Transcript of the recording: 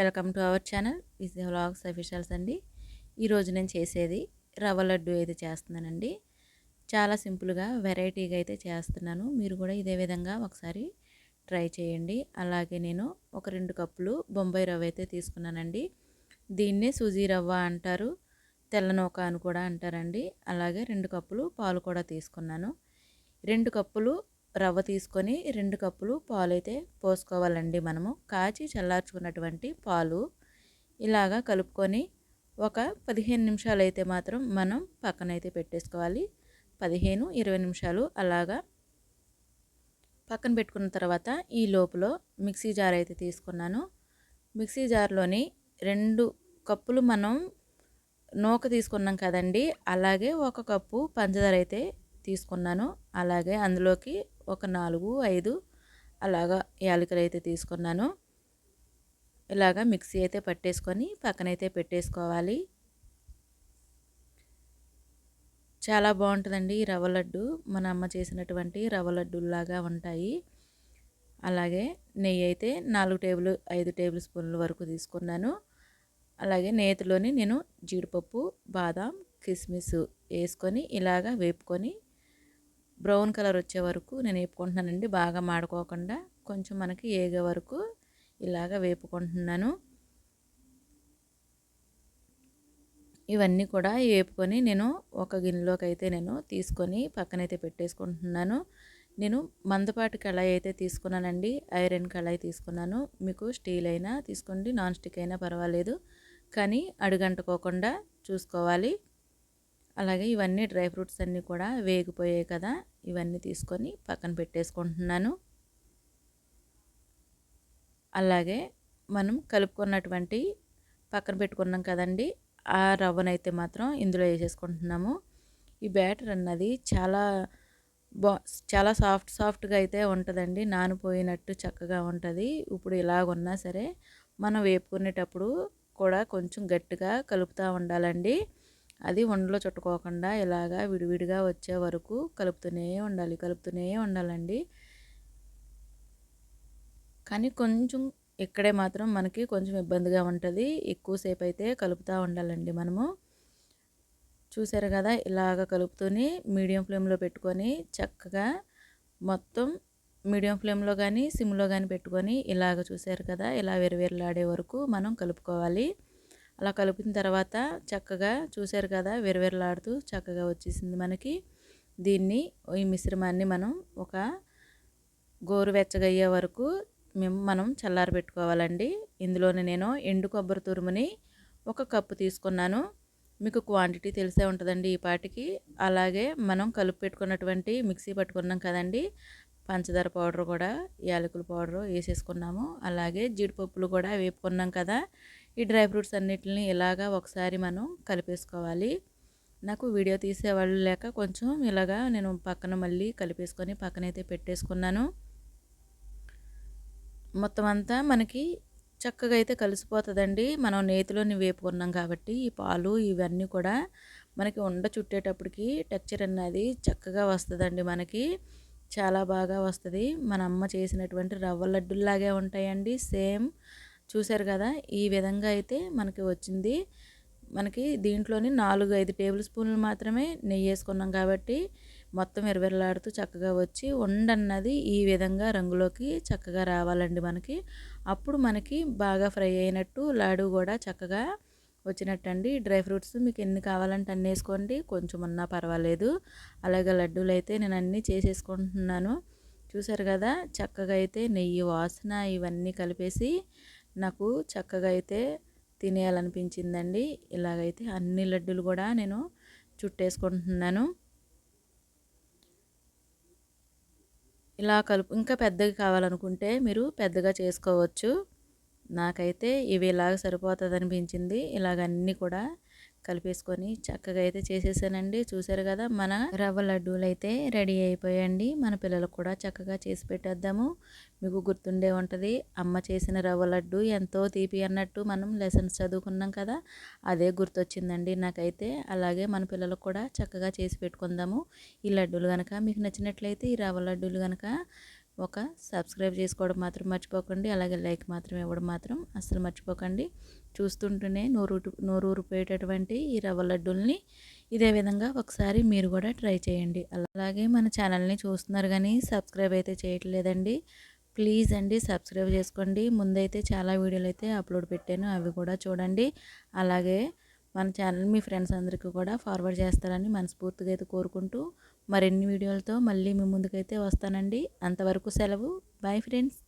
Welcome to our channel Vijay vlogs officials అండి. ఈరోజు నేను చేసేది రవ్వ లడ్డు అయితే చేస్తున్నానండి. చాలా సింపుల్గా వెరైటీగా అయితే చేస్తున్నాను. మీరు కూడా ఇదే విధంగా ఒకసారి ట్రై చేయండి. అలాగే నేను ఒక 2 కప్పులు బొంబాయి రవ్వ అయితే తీసుకున్నానండి. దీన్నే సూజీ రవ్వ అంటారు, తెల్ల నూక అని కూడా అంటారండి. అలాగే 2 కప్పులు పాలు కూడా తీసుకున్నాను. 2 కప్పులు రవ్వ తీసుకొని 2 కప్పులు పాలైతే పోసుకోవాలండి. మనము కాచి చల్లార్చుకున్నటువంటి పాలు ఇలాగా కలుపుకొని ఒక 15 నిమిషాలు అయితే మాత్రం మనం పక్కనైతే పెట్టేసుకోవాలి. 15-20 నిమిషాలు అలాగా పక్కన పెట్టుకున్న తర్వాత ఈ లోపల మిక్సీ జార్ అయితే తీసుకున్నాను. మిక్సీ జార్లోని 2 కప్పులు మనం నూక తీసుకున్నాం కదండి, అలాగే 1 కప్పు పంచదార అయితే తీసుకున్నాను. అలాగే అందులోకి ఒక 4-5 అలాగా యాలకులు అయితే తీసుకున్నాను. ఇలాగా మిక్సీ అయితే పట్టేసుకొని పక్కనైతే పెట్టేసుకోవాలి. చాలా బాగుంటుందండి ఈ రవ్వ లడ్డు. మన అమ్మ చేసినటువంటి రవ్వ లడ్డూలాగా ఉంటాయి. అలాగే నెయ్యి అయితే 5 టేబుల్ స్పూన్ల వరకు తీసుకున్నాను. అలాగే నేతిలోని నేను జీడిపప్పు, బాదాం, కిస్మిస్ వేసుకొని ఇలాగా వేపుకొని బ్రౌన్ కలర్ వచ్చే వరకు నేను వేపుకుంటున్నానండి. బాగా మాడుకోకుండా కొంచెం మనకి ఏగే వరకు ఇలాగ వేపుకుంటున్నాను. ఇవన్నీ కూడా వేపుకొని నేను ఒక గిన్నెలోకి అయితే నేను తీసుకొని పక్కనైతే పెట్టేసుకుంటున్నాను. నేను మందపాటి కళాయి అయితే తీసుకున్నానండి. ఐరన్ కళాయి తీసుకున్నాను. మీకు స్టీల్ అయినా తీసుకోండి, నాన్ స్టిక్ అయినా పర్వాలేదు, కానీ అడుగంటుకోకుండా చూసుకోవాలి. అలాగే ఇవన్నీ డ్రై ఫ్రూట్స్ అన్నీ కూడా వేగిపోయాయి కదా, ఇవన్నీ తీసుకొని పక్కన పెట్టేసుకుంటున్నాను. అలాగే మనం కలుపుకున్నటువంటి పక్కన పెట్టుకున్నాం కదండి, ఆ రవ్వనైతే మాత్రం ఇందులో వేసేసుకుంటున్నాము. ఈ బ్యాటర్ అన్నది చాలా సాఫ్ట్గా అయితే ఉంటుందండి. నానిపోయినట్టు చక్కగా ఉంటుంది. ఇప్పుడు ఇలాగున్నా సరే మనం వేపుకునేటప్పుడు కూడా కొంచెం గట్టిగా కలుపుతూ ఉండాలండి. అది ఉండలో చుట్టుకోకుండా ఇలాగా విడివిడిగా వచ్చే వరకు కలుపుతూనే ఉండాలండి. కానీ కొంచెం ఇక్కడే మాత్రం మనకి కొంచెం ఇబ్బందిగా ఉంటుంది. ఎక్కువసేపు అయితే కలుపుతూ ఉండాలండి మనము. చూసారు కదా, ఇలాగ కలుపుతూనే మీడియం ఫ్లేమ్లో పెట్టుకొని చక్కగా మొత్తం మీడియం ఫ్లేమ్లో కానీ సిమ్లో కానీ పెట్టుకొని ఇలాగ చూసారు కదా, ఇలా విరవిరలాడే వరకు మనం కలుపుకోవాలి. అలా కలిపిన తర్వాత చక్కగా చూసారు కదా, విరవిరలాడుతూ చక్కగా వచ్చేసింది మనకి. ఈ మిశ్రమాన్ని మనం ఒక గోరువెచ్చగా అయ్యే వరకు మనం చల్లారి పెట్టుకోవాలండి. ఇందులోనే నేను ఎండు కొబ్బరి తురుముని 1 కప్పు తీసుకున్నాను. మీకు క్వాంటిటీ తెలిసే ఉంటుందండి ఈ పాటికి. అలాగే మనం కలిపి పెట్టుకున్నటువంటి మిక్సీ పట్టుకున్నాం కదండి, పంచదార పౌడర్ కూడా, యాలకుల పౌడర్ వేసేసుకున్నాము. అలాగే జీడిపప్పులు కూడా వేపుకున్నాం కదా, ఈ డ్రై ఫ్రూట్స్ అన్నిటిని ఇలాగా ఒకసారి మనం కలిపేసుకోవాలి. నాకు వీడియో తీసేవాళ్ళు లేక కొంచెం ఇలాగా నేను పక్కన మళ్ళీ కలిపేసుకొని పక్కనైతే పెట్టేసుకున్నాను. మొత్తం అంతా మనకి చక్కగా అయితే కలిసిపోతుందండి. మనం నేతిలోని వేపుకున్నాం కాబట్టి ఈ పాలు ఇవన్నీ కూడా మనకి ఉండ చుట్టేటప్పటికి టెక్చర్ అన్నది చక్కగా వస్తుందండి. మనకి చాలా బాగా వస్తుంది. మన అమ్మ చేసినటువంటి రవ్వ లడ్డుల్లాగే ఉంటాయండి సేమ్. చూసారు కదా, ఈ విధంగా అయితే మనకి వచ్చింది. మనకి దీంట్లోని 4-5 టేబుల్ స్పూన్లు మాత్రమే నెయ్యి వేసుకున్నాం కాబట్టి మొత్తం విరవిరలాడుతూ చక్కగా వచ్చి ఉండన్నది ఈ విధంగా రంగులోకి చక్కగా రావాలండి మనకి. అప్పుడు మనకి బాగా ఫ్రై అయినట్టు లాడు కూడా చక్కగా వచ్చినట్టండి. డ్రై ఫ్రూట్స్ మీకు ఎన్ని కావాలంటే అన్నీ వేసుకోండి, కొంచెం ఉన్నా పర్వాలేదు. అలాగే లడ్డూలు అయితే నేను అన్నీ చేసేసుకుంటున్నాను. చూసారు కదా, చక్కగా అయితే నెయ్యి వాసన ఇవన్నీ కలిపేసి నాకు చక్కగా అయితే తినేయాలనిపించిందండి. ఇలాగైతే అన్ని లడ్డూలు కూడా నేను చుట్టేసుకుంటున్నాను. ఇలా ఇంకా పెద్దగా కావాలనుకుంటే మీరు పెద్దగా చేసుకోవచ్చు. నాకైతే ఇవి ఇలాగ సరిపోతుంది అనిపించింది. ఇలాగ అన్నీ కూడా కలిపేసుకొని చక్కగా అయితే చేసేసానండి. చూసారు కదా, మన రవ్వ లడ్డూలు అయితే రెడీ అయిపోయాయండి. మన పిల్లలకు కూడా చక్కగా చేసి పెట్టేద్దాము. మీకు గుర్తుండే ఉంటుంది, అమ్మ చేసిన రవ్వ లడ్డు ఎంతో తీపి అన్నట్టు మనం లెసన్స్ చదువుకున్నాం కదా, అదే గుర్తొచ్చిందండి నాకైతే. అలాగే మన పిల్లలకు కూడా చక్కగా చేసి పెట్టుకుందాము. ఈ లడ్డూలు కనుక మీకు నచ్చినట్లయితే, ఈ రవ్వ లడ్డూలు కనుక ఒక సబ్స్క్రైబ్ చేసుకోవడం మాత్రం మర్చిపోకండి. అలాగే లైక్ మాత్రం ఇవ్వడం మాత్రం అస్సలు మర్చిపోకండి. చూస్తుంటేనే నోరూరిపోయేటటువంటి ఈ రవ్వ లడ్డూల్ని ఇదే విధంగా ఒకసారి మీరు కూడా ట్రై చేయండి. అలాగే మన ఛానల్ని చూస్తున్నారు కానీ సబ్స్క్రైబ్ అయితే చేయట్లేదండి. ప్లీజ్ అండి సబ్స్క్రైబ్ చేసుకోండి. ముందైతే చాలా వీడియోలు అయితే అప్లోడ్ పెట్టాను, అవి కూడా చూడండి. అలాగే మన ఛానల్ మీ ఫ్రెండ్స్ అందరికీ కూడా ఫార్వర్డ్ చేస్తారని మనస్ఫూర్తిగా అయితే కోరుకుంటూ మరిన్ని వీడియోలతో మళ్ళీ మీ ముందుకైతే వస్తానండి. అంతవరకు సెలవు. Bye friends.